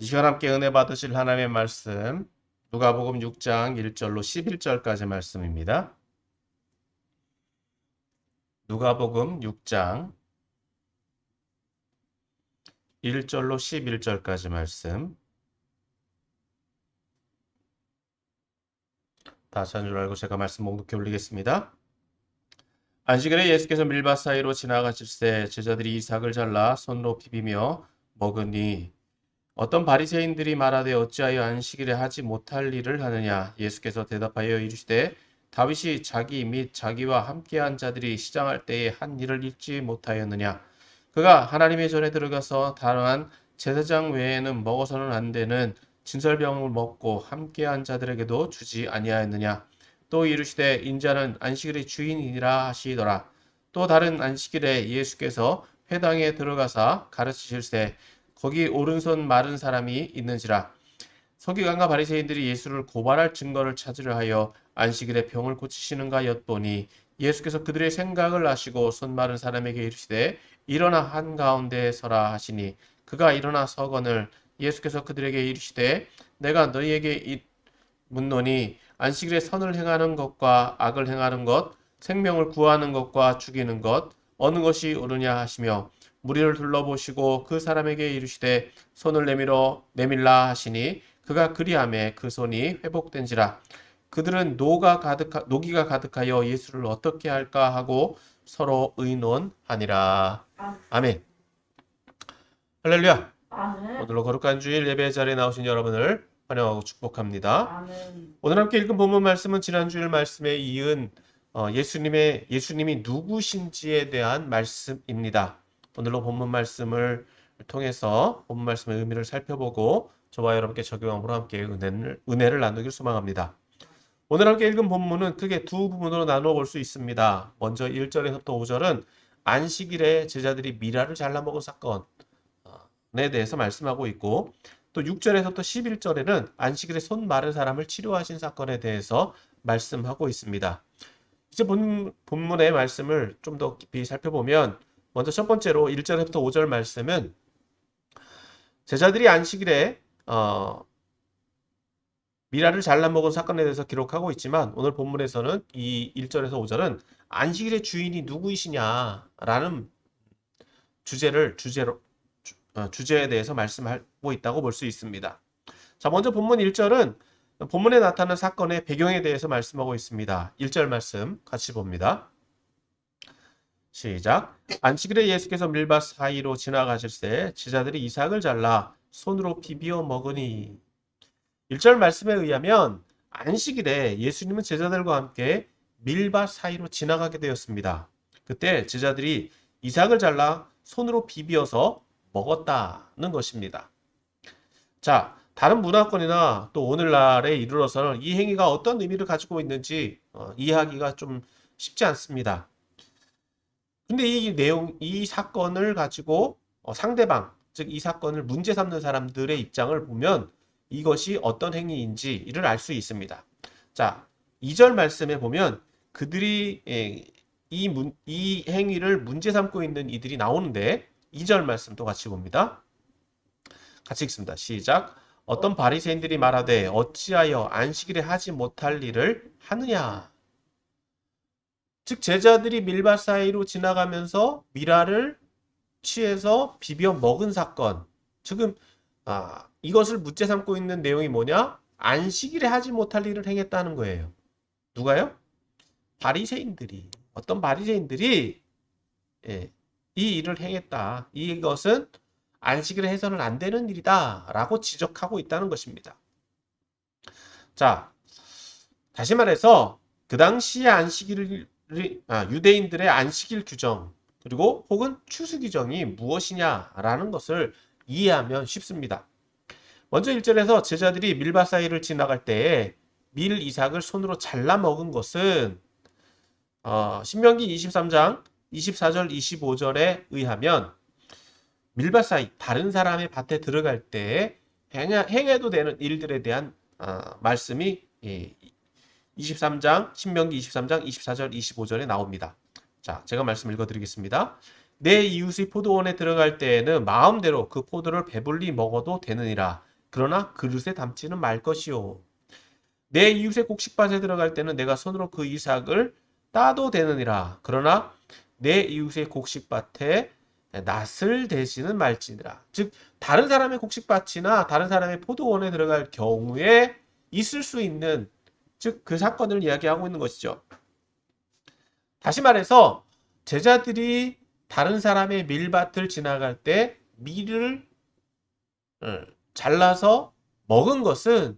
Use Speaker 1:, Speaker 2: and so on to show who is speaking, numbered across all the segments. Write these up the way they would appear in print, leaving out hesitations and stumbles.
Speaker 1: 이 시간 함께 은혜 받으실 하나님의 말씀 누가복음 6장 1절로 11절까지 말씀입니다. 누가복음 6장 1절로 11절까지 말씀. 다시 한 줄 알고 제가 말씀 목록해 올리겠습니다. 안식일에 예수께서 밀밭 사이로 지나가실새 제자들이 이삭을 잘라 손으로 비비며 먹으니 어떤 바리새인들이 말하되 어찌하여 안식일에 하지 못할 일을 하느냐. 예수께서 대답하여 이르시되 다윗이 자기 및 자기와 함께한 자들이 시장할 때에 한 일을 잊지 못하였느냐. 그가 하나님의 전에 들어가서 다만 제사장 외에는 먹어서는 안 되는 진설병을 먹고 함께한 자들에게도 주지 아니하였느냐. 또 이르시되 인자는 안식일의 주인이라 하시더라. 또 다른 안식일에 예수께서 회당에 들어가사 가르치실세 거기 오른손 마른 사람이 있는지라. 서기관과 바리새인들이 예수를 고발할 증거를 찾으려 하여 안식일에 병을 고치시는가 엿보니 예수께서 그들의 생각을 아시고 손 마른 사람에게 이르시되 일어나 한가운데에 서라 하시니 그가 일어나 서거늘 예수께서 그들에게 이르시되 내가 너희에게 묻노니 안식일에 선을 행하는 것과 악을 행하는 것 생명을 구하는 것과 죽이는 것 어느 것이 옳으냐 하시며 무리를 둘러보시고 그 사람에게 이르시되 손을 내밀라 하시니 그가 그리하매 그 손이 회복된지라. 그들은 노기가 가득하여 예수를 어떻게 할까 하고 서로 의논하니라. 아멘. 할렐루야.
Speaker 2: 아멘.
Speaker 1: 오늘로 거룩한 주일 예배 자리에 나오신 여러분을 환영하고 축복합니다.
Speaker 2: 아멘.
Speaker 1: 오늘 함께 읽은 본문 말씀은 지난 주일 말씀에 이은 예수님이 누구신지에 대한 말씀입니다. 오늘로 본문 말씀을 통해서 본문 말씀의 의미를 살펴보고 저와 여러분께 적용함으로 함께 은혜를 나누길 소망합니다. 오늘 함께 읽은 본문은 크게 두 부분으로 나누어 볼 수 있습니다. 먼저 1절에서부터 5절은 안식일에 제자들이 미라를 잘라 먹은 사건에 대해서 말씀하고 있고 또 6절에서부터 11절에는 안식일에 손 마른 사람을 치료하신 사건에 대해서 말씀하고 있습니다. 이제 본문의 말씀을 좀 더 깊이 살펴보면 먼저 첫 번째로 1절에서부터 5절 말씀은 제자들이 안식일에 미라를 잘라 먹은 사건에 대해서 기록하고 있지만 오늘 본문에서는 이 1절에서 5절은 안식일의 주인이 누구이시냐라는 주제에 대해서 말씀하고 있다고 볼 수 있습니다. 자, 먼저 본문 1절은 본문에 나타난 사건의 배경에 대해서 말씀하고 있습니다. 1절 말씀 같이 봅니다. 시작. 안식일에 예수께서 밀밭 사이로 지나가실새 제자들이 이삭을 잘라 손으로 비비어 먹으니. 1절 말씀에 의하면 안식일에 예수님은 제자들과 함께 밀밭 사이로 지나가게 되었습니다. 그때 제자들이 이삭을 잘라 손으로 비비어서 먹었다는 것입니다. 자, 다른 문화권이나 또 오늘날에 이르러서는 이 행위가 어떤 의미를 가지고 있는지 이해하기가 좀 쉽지 않습니다. 근데 이 사건을 가지고 상대방, 즉 이 사건을 문제 삼는 사람들의 입장을 보면 이것이 어떤 행위인지를 알 수 있습니다. 자, 2절 말씀에 보면 그들이 이 행위를 문제 삼고 있는 이들이 나오는데 2절 말씀도 같이 봅니다. 같이 읽습니다. 시작. 어떤 바리새인들이 말하되 어찌하여 안식일에 하지 못할 일을 하느냐. 즉 제자들이 밀밭 사이로 지나가면서 미라를 취해서 비벼 먹은 사건. 지금 이것을 문제 삼고 있는 내용이 뭐냐? 안식일에 하지 못할 일을 행했다는 거예요. 누가요? 바리새인들이. 어떤 바리새인들이 이 일을 행했다. 이것은 안식일에 해서는 안 되는 일이다 라고 지적하고 있다는 것입니다. 자, 다시 말해서 그 당시의 유대인들의 안식일 규정 그리고 혹은 추수 규정이 무엇이냐라는 것을 이해하면 쉽습니다. 먼저 1절에서 제자들이 밀밭 사이를 지나갈 때에 밀 이삭을 손으로 잘라 먹은 것은 신명기 23장 24절 25절에 의하면 밀밭 사이 다른 사람의 밭에 들어갈 때 행해도 되는 일들에 대한 말씀이 23장 신명기 23장 24절 25절에 나옵니다. 자, 제가 말씀 읽어드리겠습니다. 내 이웃의 포도원에 들어갈 때에는 마음대로 그 포도를 배불리 먹어도 되느니라. 그러나 그릇에 담지는 말 것이요. 내 이웃의 곡식밭에 들어갈 때는 내가 손으로 그 이삭을 따도 되느니라. 그러나 내 이웃의 곡식밭에 낫을 대지는 말지니라. 즉 다른 사람의 곡식밭이나 다른 사람의 포도원에 들어갈 경우에 있을 수 있는, 즉 그 사건을 이야기하고 있는 것이죠. 다시 말해서 제자들이 다른 사람의 밀밭을 지나갈 때 밀을 잘라서 먹은 것은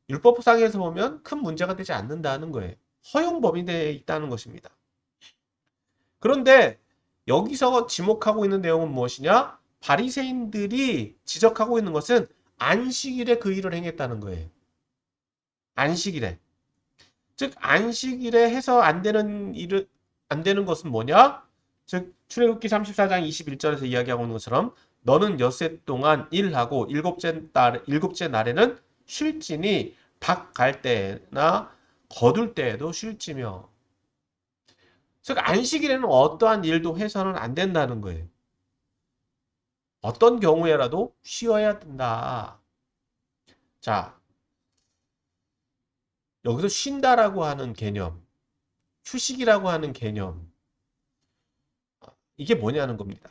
Speaker 1: 율법상에서 보면 큰 문제가 되지 않는다는 거예요. 허용 범위내에 있다는 것입니다. 그런데 여기서 지목하고 있는 내용은 무엇이냐? 바리새인들이 지적하고 있는 것은 안식일에 그 일을 행했다는 거예요. 안식일에. 즉 안식일에 해서 안 되는 일은, 안 되는 것은 뭐냐? 즉 출애굽기 34장 21절에서 이야기하고 있는 것처럼 너는 엿새 동안 일하고 일곱째 날에는 쉴지니 닭 갈 때나 거둘 때에도 쉴지며. 즉 안식일에는 어떠한 일도 해서는 안 된다는 거예요. 어떤 경우에라도 쉬어야 된다. 자, 여기서 쉰다라고 하는 개념, 휴식이라고 하는 개념, 이게 뭐냐는 겁니다.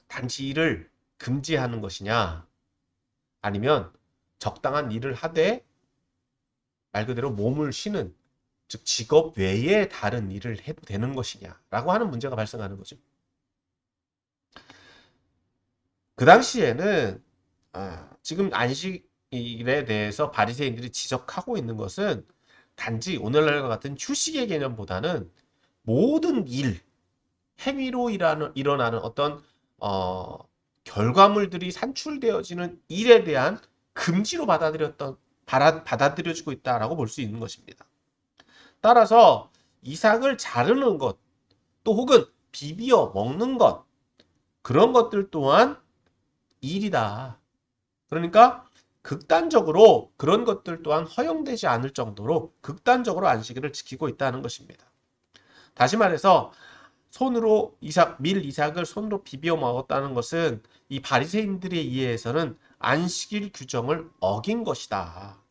Speaker 1: 단지 일을 금지하는 것이냐, 아니면 적당한 일을 하되 말 그대로 몸을 쉬는, 즉 직업 외에 다른 일을 해도 되는 것이냐라고 하는 문제가 발생하는 거죠. 그 당시에는 지금 안식일에 대해서 바리새인들이 지적하고 있는 것은 단지 오늘날과 같은 휴식의 개념보다는 모든 일, 행위로 일어나는 어떤 결과물들이 산출되어지는 일에 대한 금지로 받아들여지고 있다라고 볼 수 있는 것입니다. 따라서 이삭을 자르는 것, 또 혹은 비비어 먹는 것, 그런 것들 또한 일이다. 그러니까 극단적으로 그런 것들 또한 허용되지 않을 정도로 극단적으로 안식일을 지키고 있다는 것입니다. 다시 말해서 밀 이삭을 손으로 비벼 먹었다는 것은 이 바리새인들의 이해에서는 안식일 규정을 어긴 것이다.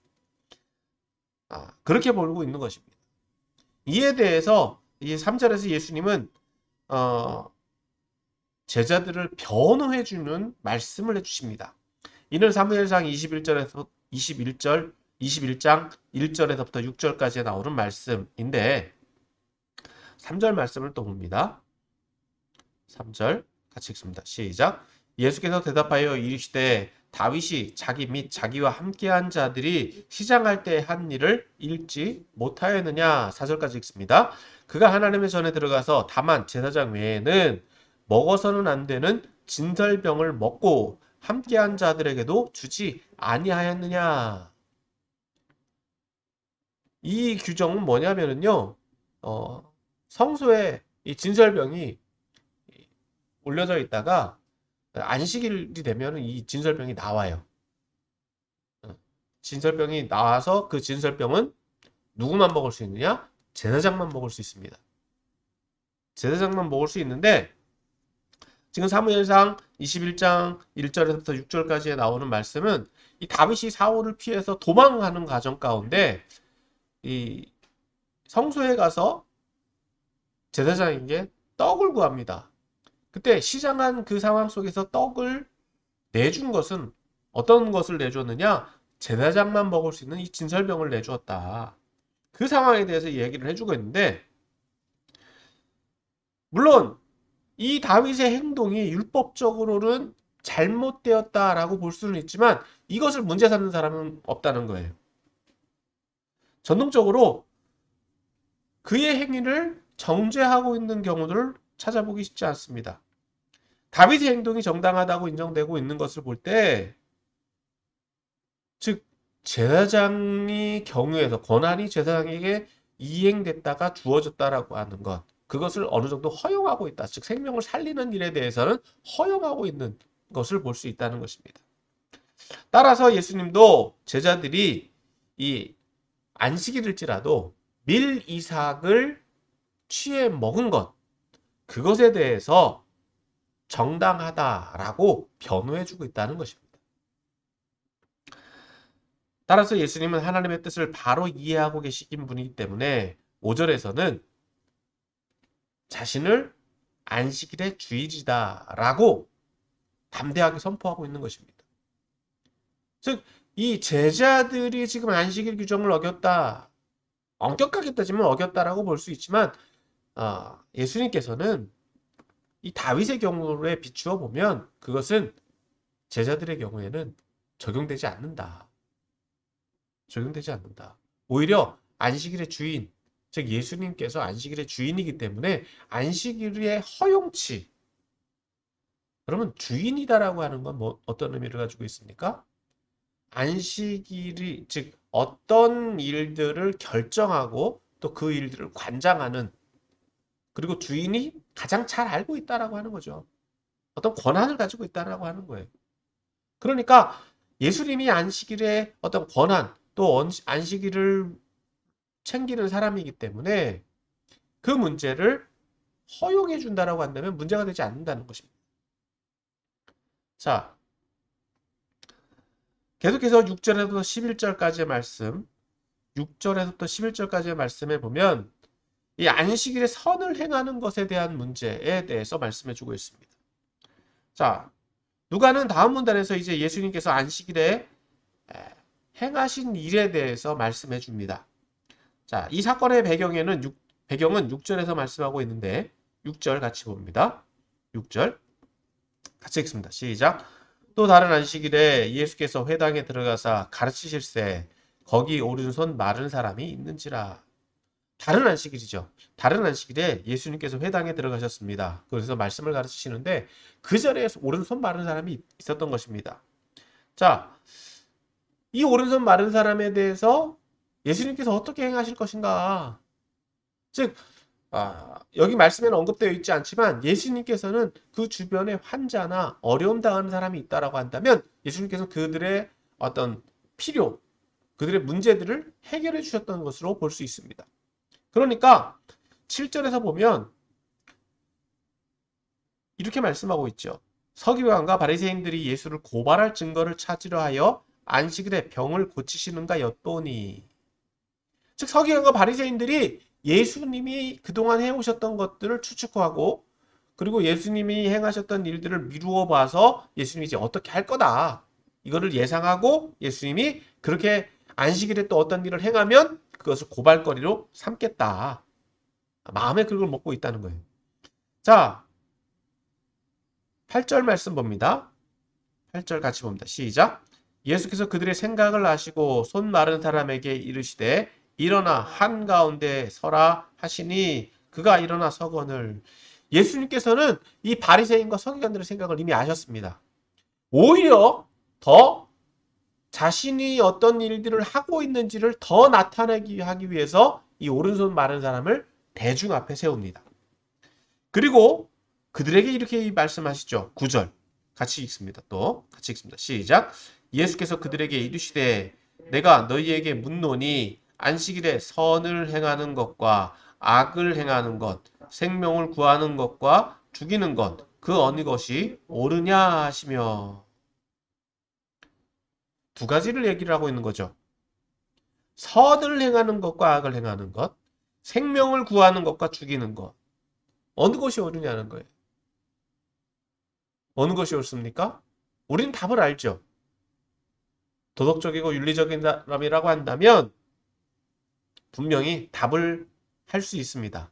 Speaker 1: 그렇게 보고 있는 것입니다. 이에 대해서 이 3절에서 예수님은 제자들을 변호해주는 말씀을 해주십니다. 이는 사무엘상 21장 1절에서부터 6절까지 나오는 말씀인데 3절 말씀을 또 봅니다. 3절 같이 읽습니다. 시작. 예수께서 대답하여 이르시되 다윗이 자기 및 자기와 함께한 자들이 시장할 때 한 일을 읽지 못하였느냐. 4절까지 읽습니다. 그가 하나님의 전에 들어가서 다만 제사장 외에는 먹어서는 안 되는 진설병을 먹고 함께한 자들에게도 주지 아니하였느냐. 이 규정은 뭐냐면요, 성소에 이 진설병이 올려져 있다가 안식일이 되면 이 진설병이 나와요. 진설병이 나와서 그 진설병은 누구만 먹을 수 있느냐? 제사장만 먹을 수 있습니다. 제사장만 먹을 수 있는데 지금 사무엘상 21장 1절에서부터 6절까지 나오는 말씀은 이 다윗이 사울을 피해서 도망가는 과정 가운데 이 성소에 가서 제사장에게 떡을 구합니다. 그때 시장한 그 상황 속에서 떡을 내준 것은 어떤 것을 내줬느냐? 제사장만 먹을 수 있는 이 진설병을 내주었다. 그 상황에 대해서 얘기를 해주고 있는데 물론 이 다윗의 행동이 율법적으로는 잘못되었다라고 볼 수는 있지만 이것을 문제 삼는 사람은 없다는 거예요. 전통적으로 그의 행위를 정죄하고 있는 경우들을 찾아보기 쉽지 않습니다. 다윗의 행동이 정당하다고 인정되고 있는 것을 볼 때, 즉 제사장이 경우에서 권한이 제사장에게 이행됐다가 주어졌다라고 하는 것, 그것을 어느 정도 허용하고 있다. 즉 생명을 살리는 일에 대해서는 허용하고 있는 것을 볼 수 있다는 것입니다. 따라서 예수님도 제자들이 이 안식일일지라도 밀 이삭을 취해 먹은 것, 그것에 대해서 정당하다라고 변호해주고 있다는 것입니다. 따라서 예수님은 하나님의 뜻을 바로 이해하고 계시긴 분이기 때문에 5절에서는 자신을 안식일의 주일이다라고 담대하게 선포하고 있는 것입니다. 즉, 이 제자들이 지금 안식일 규정을 어겼다, 엄격하게 따지면 어겼다라고 볼 수 있지만 예수님께서는 이 다윗의 경우에 비추어 보면 그것은 제자들의 경우에는 적용되지 않는다. 적용되지 않는다. 오히려 안식일의 주인, 즉 예수님께서 안식일의 주인이기 때문에 안식일의 허용치, 그러면 주인이다라고 하는 건 어떤 의미를 가지고 있습니까? 안식일이, 즉 어떤 일들을 결정하고 또 그 일들을 관장하는, 그리고 주인이 가장 잘 알고 있다라고 하는 거죠. 어떤 권한을 가지고 있다라고 하는 거예요. 그러니까 예수님이 안식일의 어떤 권한, 또 안식일을 챙기는 사람이기 때문에 그 문제를 허용해 준다라고 한다면 문제가 되지 않는다는 것입니다. 자, 계속해서 6절에서 11절까지의 말씀, 6절에서부터 11절까지의 말씀에 보면 이 안식일에 선을 행하는 것에 대한 문제에 대해서 말씀해 주고 있습니다. 자, 누가는 다음 문단에서 이제 예수님께서 안식일에 행하신 일에 대해서 말씀해 줍니다. 자, 이 사건의 배경은 6절에서 말씀하고 있는데 6절 같이 봅니다. 6절 같이 읽습니다. 시작. 또 다른 안식일에 예수께서 회당에 들어가사 가르치실세 거기 오른손 마른 사람이 있는지라. 다른 안식일이죠. 다른 안식일에 예수님께서 회당에 들어가셨습니다. 그래서 말씀을 가르치시는데 그 자리에 오른손 마른 사람이 있었던 것입니다. 자, 이 오른손 마른 사람에 대해서 예수님께서 어떻게 행하실 것인가? 즉, 여기 말씀에는 언급되어 있지 않지만 예수님께서는 그 주변에 환자나 어려움 당하는 사람이 있다라고 한다면 예수님께서 그들의 어떤 필요, 그들의 문제들을 해결해 주셨던 것으로 볼 수 있습니다. 그러니까 7절에서 보면 이렇게 말씀하고 있죠. 서기관과 바리새인들이 예수를 고발할 증거를 찾으려 하여 안식일에 병을 고치시는가 엿보니. 즉 서기관과 바리새인들이 예수님이 그동안 해오셨던 것들을 추측하고 그리고 예수님이 행하셨던 일들을 미루어 봐서 예수님이 이제 어떻게 할 거다. 이거를 예상하고 예수님이 그렇게 안식일에 또 어떤 일을 행하면 그것을 고발거리로 삼겠다. 마음에 그걸 먹고 있다는 거예요. 자, 8절 말씀 봅니다. 8절 같이 봅니다. 시작. 예수께서 그들의 생각을 아시고 손 마른 사람에게 이르시되 일어나 한가운데 서라 하시니 그가 일어나 서거늘. 예수님께서는 이 바리새인과 서기관들의 생각을 이미 아셨습니다. 오히려 더 자신이 어떤 일들을 하고 있는지를 더 나타내기 하기 위해서 이 오른손 마른 사람을 대중 앞에 세웁니다. 그리고 그들에게 이렇게 말씀하시죠. 9절 같이 읽습니다. 또 같이 읽습니다. 시작. 예수께서 그들에게 이르시되 내가 너희에게 묻노니 안식일에 선을 행하는 것과 악을 행하는 것, 생명을 구하는 것과 죽이는 것, 그 어느 것이 옳으냐 하시며. 두 가지를 얘기를 하고 있는 거죠. 선을 행하는 것과 악을 행하는 것, 생명을 구하는 것과 죽이는 것. 어느 것이 옳으냐는 거예요. 어느 것이 옳습니까? 우리는 답을 알죠. 도덕적이고 윤리적인 사람이라고 한다면 분명히 답을 할 수 있습니다.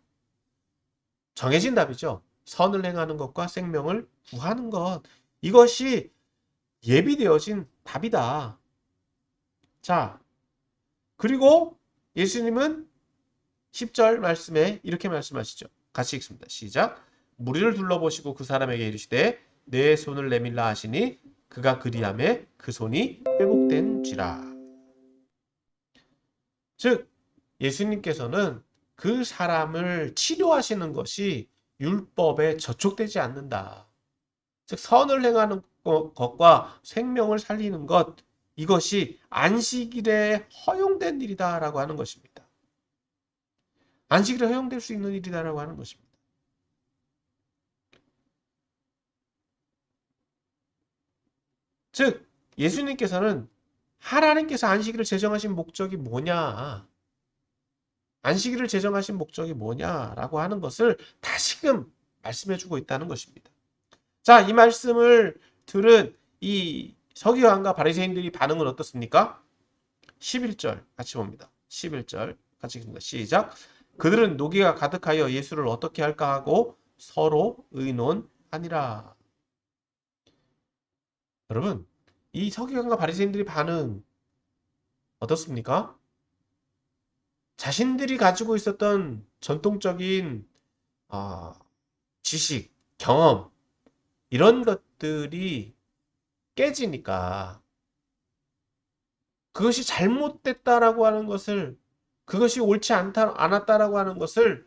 Speaker 1: 정해진 답이죠. 선을 행하는 것과 생명을 구하는 것. 이것이 예비되어진 답이다. 자, 그리고 예수님은 10절 말씀에 이렇게 말씀하시죠. 같이 읽습니다. 시작. 무리를 둘러보시고 그 사람에게 이르시되 내 손을 내밀라 하시니 그가 그리하매 그 손이 회복된지라. 즉 예수님께서는 그 사람을 치료하시는 것이 율법에 저촉되지 않는다. 즉 선을 행하는 것과 생명을 살리는 것, 이것이 안식일에 허용된 일이다라고 하는 것입니다. 안식일에 허용될 수 있는 일이다라고 하는 것입니다. 즉 예수님께서는 하나님께서 안식일을 제정하신 목적이 뭐냐? 안식일을 제정하신 목적이 뭐냐라고 하는 것을 다시금 말씀해주고 있다는 것입니다. 자, 이 말씀을 들은 이 서기관과 바리새인들이 반응은 어떻습니까? 11절 같이 봅니다. 11절 같이 읽습니다. 시작. 그들은 노기가 가득하여 예수를 어떻게 할까 하고 서로 의논하니라. 여러분, 이 서기관과 바리새인들의 반응 어떻습니까? 자신들이 가지고 있었던 전통적인 지식, 경험 이런 것들이 깨지니까 그것이 잘못됐다라고 하는 것을, 그것이 옳지 않았다라고 하는 것을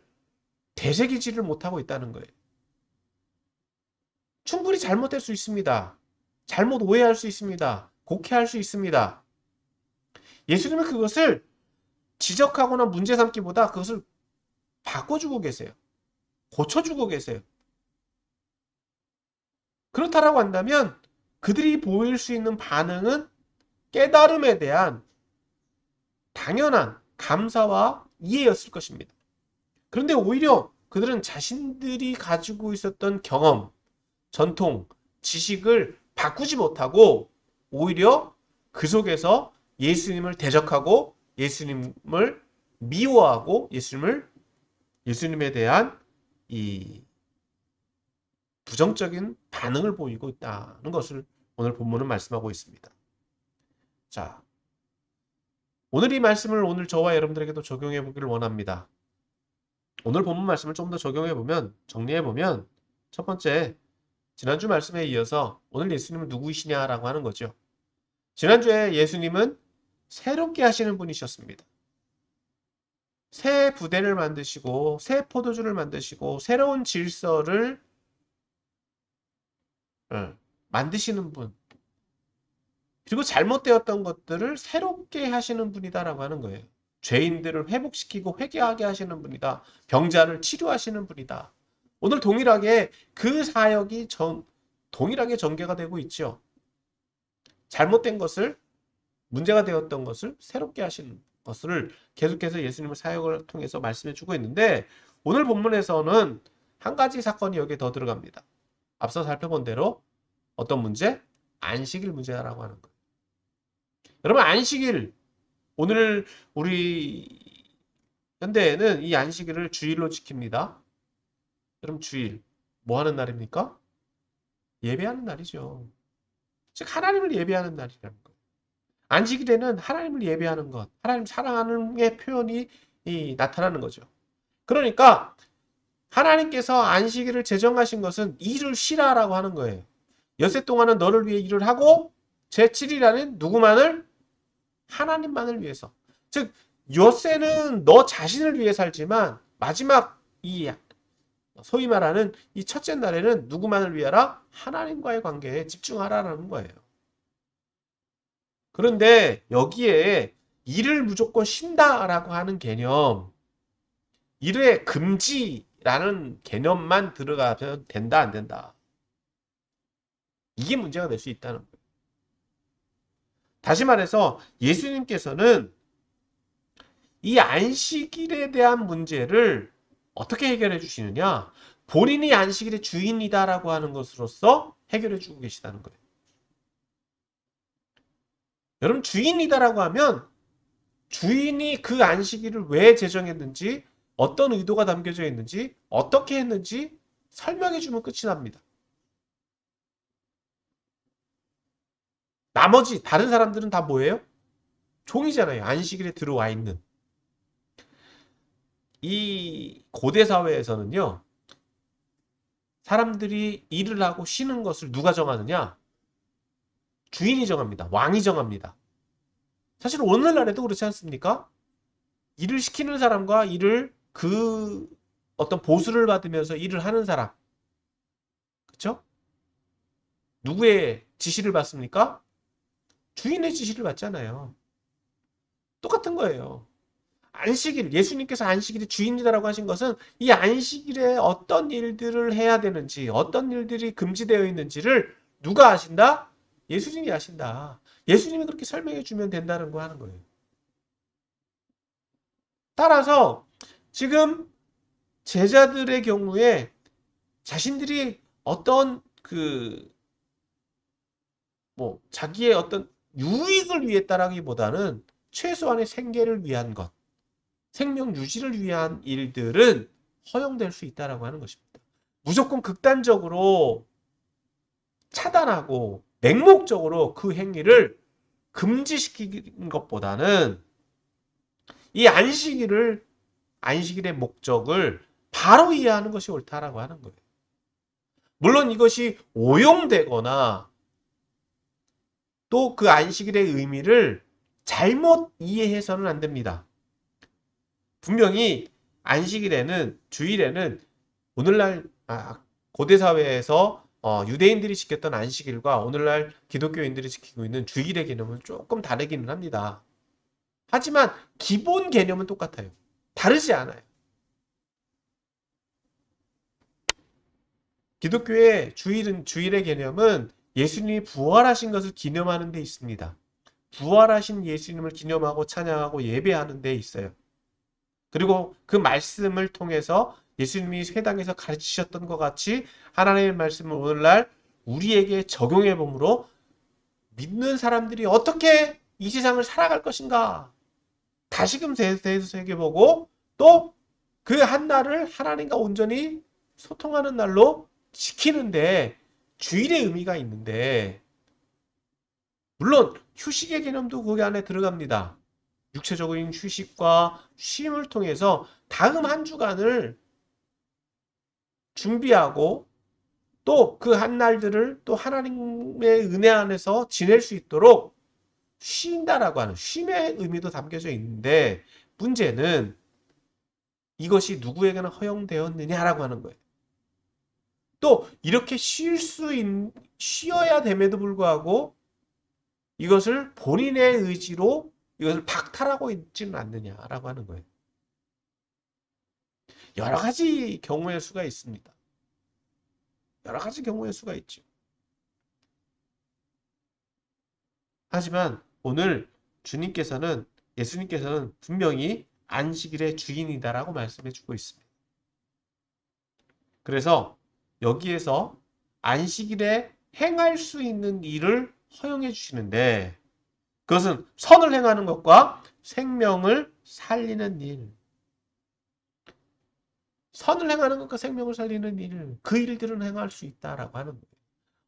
Speaker 1: 되새기지를 못하고 있다는 거예요. 충분히 잘못될 수 있습니다. 잘못 오해할 수 있습니다. 곡해할 수 있습니다. 예수님은 그것을 지적하거나 문제 삼기보다 그것을 바꿔주고 계세요. 고쳐주고 계세요. 그렇다라고 한다면 그들이 보일 수 있는 반응은 깨달음에 대한 당연한 감사와 이해였을 것입니다. 그런데 오히려 그들은 자신들이 가지고 있었던 경험, 전통, 지식을 바꾸지 못하고 오히려 그 속에서 예수님을 대적하고 예수님을 미워하고 예수님에 대한 이 부정적인 반응을 보이고 있다는 것을 오늘 본문은 말씀하고 있습니다. 자, 오늘 이 말씀을 오늘 저와 여러분들에게도 적용해 보기를 원합니다. 오늘 본문 말씀을 좀 더 적용해 보면, 정리해 보면, 첫 번째, 지난주 말씀에 이어서 오늘 예수님은 누구이시냐라고 하는 거죠. 지난주에 예수님은 새롭게 하시는 분이셨습니다. 새 부대를 만드시고 새 포도주를 만드시고 새로운 질서를 만드시는 분, 그리고 잘못되었던 것들을 새롭게 하시는 분이다라고 하는 거예요. 죄인들을 회복시키고 회개하게 하시는 분이다. 병자를 치료하시는 분이다. 오늘 동일하게 그 사역이 동일하게 전개가 되고 있죠. 잘못된 것을, 문제가 되었던 것을 새롭게 하시는 것을 계속해서 예수님의 사역을 통해서 말씀해 주고 있는데, 오늘 본문에서는 한 가지 사건이 여기에 더 들어갑니다. 앞서 살펴본 대로 어떤 문제? 안식일 문제라고 하는 거예요. 여러분, 안식일, 오늘 우리 현대에는 이 안식일을 주일로 지킵니다. 여러분, 주일 뭐 하는 날입니까? 예배하는 날이죠. 즉 하나님을 예배하는 날이라는 거예요. 안식일에는 하나님을 예배하는 것, 하나님 사랑하는 게 표현이 나타나는 거죠. 그러니까 하나님께서 안식일을 제정하신 것은 일을 쉬라라고 하는 거예요. 엿새 동안은 너를 위해 일을 하고 제7일에는 누구만을? 하나님만을 위해서. 즉 엿새는 너 자신을 위해 살지만 마지막 이 소위 말하는 이 첫째 날에는 누구만을 위하라? 하나님과의 관계에 집중하라라는 거예요. 그런데 여기에 일을 무조건 쉰다라고 하는 개념, 일의 금지라는 개념만 들어가면 된다, 안 된다. 이게 문제가 될 수 있다는 거예요. 다시 말해서 예수님께서는 이 안식일에 대한 문제를 어떻게 해결해 주시느냐? 본인이 안식일의 주인이다라고 하는 것으로서 해결해 주고 계시다는 거예요. 여러분, 주인이다라고 하면 주인이 그 안식일을 왜 제정했는지, 어떤 의도가 담겨져 있는지, 어떻게 했는지 설명해 주면 끝이 납니다. 나머지 다른 사람들은 다 뭐예요? 종이잖아요. 안식일에 들어와 있는. 이 고대 사회에서는요, 사람들이 일을 하고 쉬는 것을 누가 정하느냐? 주인이 정합니다. 왕이 정합니다. 사실 오늘날에도 그렇지 않습니까? 일을 시키는 사람과 어떤 보수를 받으면서 일을 하는 사람, 그렇죠? 누구의 지시를 받습니까? 주인의 지시를 받잖아요. 똑같은 거예요. 안식일, 예수님께서 안식일이 주인이다라고 하신 것은 이 안식일에 어떤 일들을 해야 되는지, 어떤 일들이 금지되어 있는지를 누가 아신다? 예수님이 아신다. 예수님이 그렇게 설명해 주면 된다는 거 하는 거예요. 따라서 지금 제자들의 경우에 자신들이 어떤 자기의 어떤 유익을 위했다라기보다는 최소한의 생계를 위한 것, 생명 유지를 위한 일들은 허용될 수 있다라고 하는 것입니다. 무조건 극단적으로 차단하고 맹목적으로 그 행위를 금지시키는 것보다는 이 안식일의 목적을 바로 이해하는 것이 옳다라고 하는 거예요. 물론 이것이 오용되거나 또 그 안식일의 의미를 잘못 이해해서는 안 됩니다. 분명히 안식일에는, 주일에는 오늘날 고대 사회에서 유대인들이 지켰던 안식일과 오늘날 기독교인들이 지키고 있는 주일의 개념은 조금 다르기는 합니다. 하지만 기본 개념은 똑같아요. 다르지 않아요. 기독교의 주일의 개념은 예수님이 부활하신 것을 기념하는 데 있습니다. 부활하신 예수님을 기념하고 찬양하고 예배하는 데 있어요. 그리고 그 말씀을 통해서 예수님이 회당에서 가르치셨던 것 같이 하나님의 말씀을 오늘날 우리에게 적용해 보므로 믿는 사람들이 어떻게 이 세상을 살아갈 것인가 다시금 되새겨보고 또 그 한 날을 하나님과 온전히 소통하는 날로 지키는데 주일의 의미가 있는데 물론 휴식의 개념도 거기 안에 들어갑니다. 육체적인 휴식과 쉼을 통해서 다음 한 주간을 준비하고 또 그 한 날들을 또 하나님의 은혜 안에서 지낼 수 있도록 쉰다라고 하는 쉼의 의미도 담겨져 있는데 문제는 이것이 누구에게나 허용되었느냐라고 하는 거예요. 또 이렇게 쉬어야 됨에도 불구하고 이것을 본인의 의지로 이것을 박탈하고 있지는 않느냐라고 하는 거예요. 여러 가지 경우의 수가 있습니다. 여러 가지 경우의 수가 있죠. 하지만 오늘 예수님께서는 분명히 안식일의 주인이다라고 말씀해 주고 있습니다. 그래서 여기에서 안식일에 행할 수 있는 일을 허용해 주시는데 그것은 선을 행하는 것과 생명을 살리는 일. 선을 행하는 것과 생명을 살리는 일, 그 일들은 행할 수 있다라고 하는 거예요.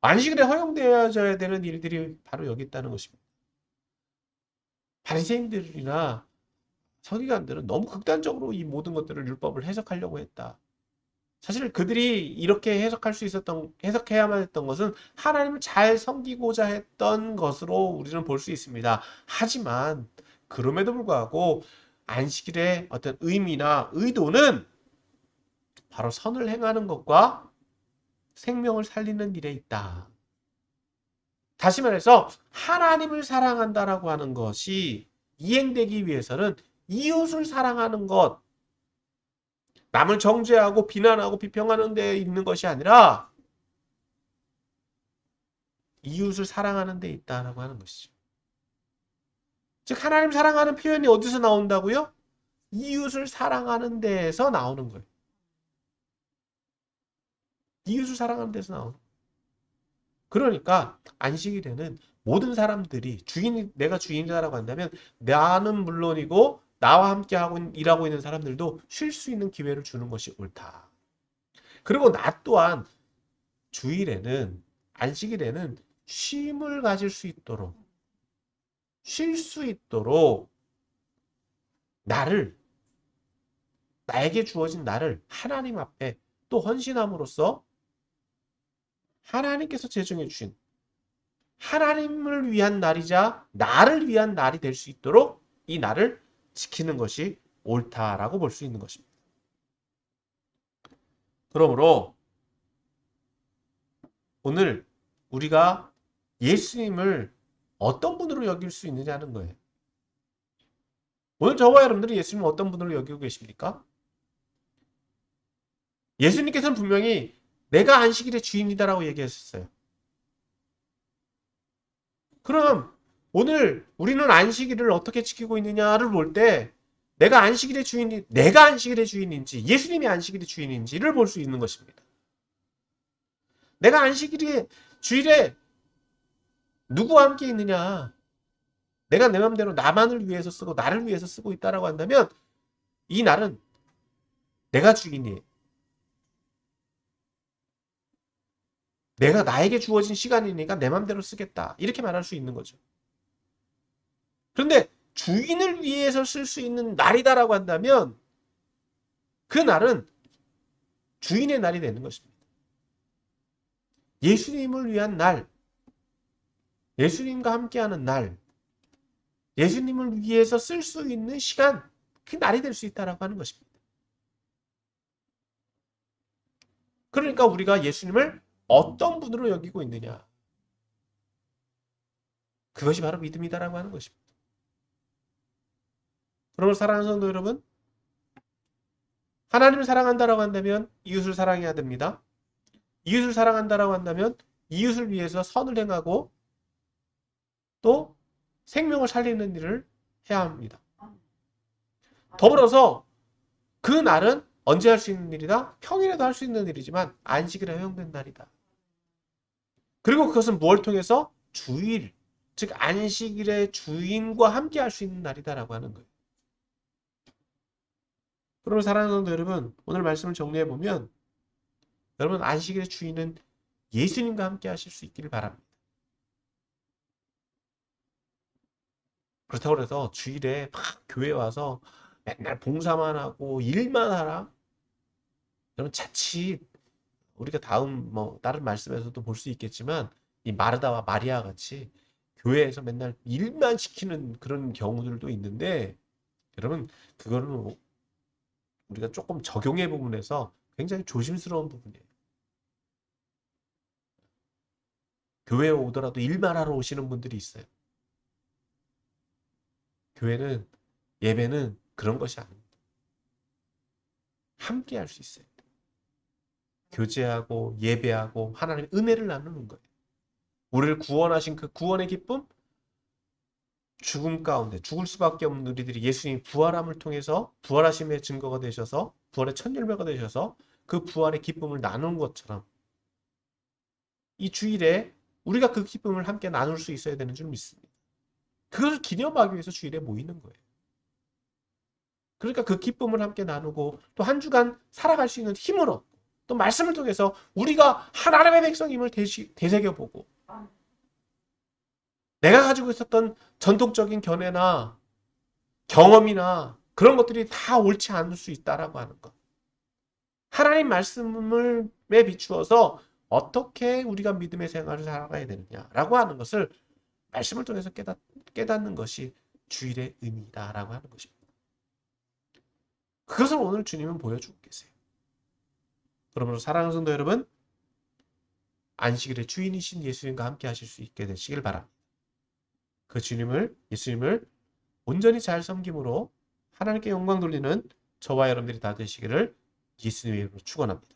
Speaker 1: 안식일에 허용되어져야 되는 일들이 바로 여기 있다는 것입니다. 바리새인들이나 서기관들은 너무 극단적으로 이 모든 것들을 율법을 해석하려고 했다. 사실 그들이 이렇게 해석해야만 했던 것은 하나님을 잘 섬기고자 했던 것으로 우리는 볼 수 있습니다. 하지만 그럼에도 불구하고 안식일의 어떤 의미나 의도는 바로 선을 행하는 것과 생명을 살리는 일에 있다. 다시 말해서 하나님을 사랑한다라고 하는 것이 이행되기 위해서는 이웃을 사랑하는 것, 남을 정죄하고 비난하고 비평하는 데 있는 것이 아니라 이웃을 사랑하는 데 있다라고 하는 것이죠. 즉 하나님 사랑하는 표현이 어디서 나온다고요? 이웃을 사랑하는 데에서 나오는 거예요. 이웃을 사랑하는 데서 나오는 거예요. 그러니까 안식일에는 모든 사람들이 내가 주인이다라고 한다면 나는 물론이고 나와 함께 일하고 있는 사람들도 쉴 수 있는 기회를 주는 것이 옳다. 그리고 나 또한 안식일에는 쉼을 가질 수 있도록 쉴 수 있도록 나에게 주어진 날을 하나님 앞에 또 헌신함으로써 하나님께서 제정해 주신 하나님을 위한 날이자 나를 위한 날이 될 수 있도록 이 날을 지키는 것이 옳다라고 볼 수 있는 것입니다. 그러므로 오늘 우리가 예수님을 어떤 분으로 여길 수 있느냐는 거예요. 오늘 저와 여러분들이 예수님을 어떤 분으로 여기고 계십니까? 예수님께서는 분명히 내가 안식일의 주인이다라고 얘기하셨어요. 그럼 오늘 우리는 안식일을 어떻게 지키고 있느냐를 볼 때 내가 안식일의 주인인지 예수님이 안식일의 주인인지를 볼 수 있는 것입니다. 내가 안식일의 주일에 누구와 함께 있느냐? 내가 내 마음대로 나만을 위해서 쓰고 나를 위해서 쓰고 있다라고 한다면 이 날은 내가 주인이에요. 내가 나에게 주어진 시간이니까 내 마음대로 쓰겠다. 이렇게 말할 수 있는 거죠. 그런데 주인을 위해서 쓸 수 있는 날이다라고 한다면 그 날은 주인의 날이 되는 것입니다. 예수님을 위한 날, 예수님과 함께하는 날, 예수님을 위해서 쓸 수 있는 시간, 그 날이 될 수 있다라고 하는 것입니다. 그러니까 우리가 예수님을 어떤 분으로 여기고 있느냐. 그것이 바로 믿음이다라고 하는 것입니다. 그러므로 사랑하는 성도 여러분, 하나님을 사랑한다라고 한다면 이웃을 사랑해야 됩니다. 이웃을 사랑한다라고 한다면 이웃을 위해서 선을 행하고 또 생명을 살리는 일을 해야 합니다. 더불어서 그 날은 언제 할 수 있는 일이다? 평일에도 할 수 있는 일이지만 안식일에 허용된 날이다. 그리고 그것은 무엇을 통해서? 주일, 즉 안식일의 주인과 함께 할 수 있는 날이다라고 하는 거예요. 그러면 사랑하는 성도 여러분, 오늘 말씀을 정리해 보면 여러분 안식일의 주인은 예수님과 함께 하실 수 있기를 바랍니다. 그렇다고 해서 주일에 막 교회 와서 맨날 봉사만 하고 일만 하라? 여러분 자칫 우리가 다음 다른 말씀에서도 볼 수 있겠지만 이 마르다와 마리아 같이 교회에서 맨날 일만 시키는 그런 경우들도 있는데 여러분 그거는 우리가 조금 적용의 부분에서 굉장히 조심스러운 부분이에요. 교회에 오더라도 일만 하러 오시는 분들이 있어요. 교회는 예배는 그런 것이 아닙니다. 함께 할 수 있어요. 교제하고 예배하고 하나님의 은혜를 나누는 거예요. 우리를 구원하신 그 구원의 기쁨, 죽음 가운데 죽을 수밖에 없는 우리들이 예수님 부활함을 통해서 부활하심의 증거가 되셔서 부활의 첫 열매가 되셔서 그 부활의 기쁨을 나누는 것처럼 이 주일에 우리가 그 기쁨을 함께 나눌 수 있어야 되는 줄 믿습니다. 그것을 기념하기 위해서 주일에 모이는 거예요. 그러니까 그 기쁨을 함께 나누고 또 한 주간 살아갈 수 있는 힘을 얻고 또 말씀을 통해서 우리가 하나님의 백성임을 되새겨보고 내가 가지고 있었던 전통적인 견해나 경험이나 그런 것들이 다 옳지 않을 수 있다라고 하는 것. 하나님 말씀을 비추어서 어떻게 우리가 믿음의 생활을 살아가야 되느냐라고 하는 것을 말씀을 통해서 깨닫는 것이 주일의 의미다라고 하는 것입니다. 그것을 오늘 주님은 보여주고 계세요. 그러므로 사랑하는 성도 여러분, 안식일의 주인이신 예수님과 함께 하실 수 있게 되시길 바랍니다. 그 예수님을 온전히 잘 섬김으로 하나님께 영광 돌리는 저와 여러분들이 다 되시기를 예수님의 이름으로 축원합니다.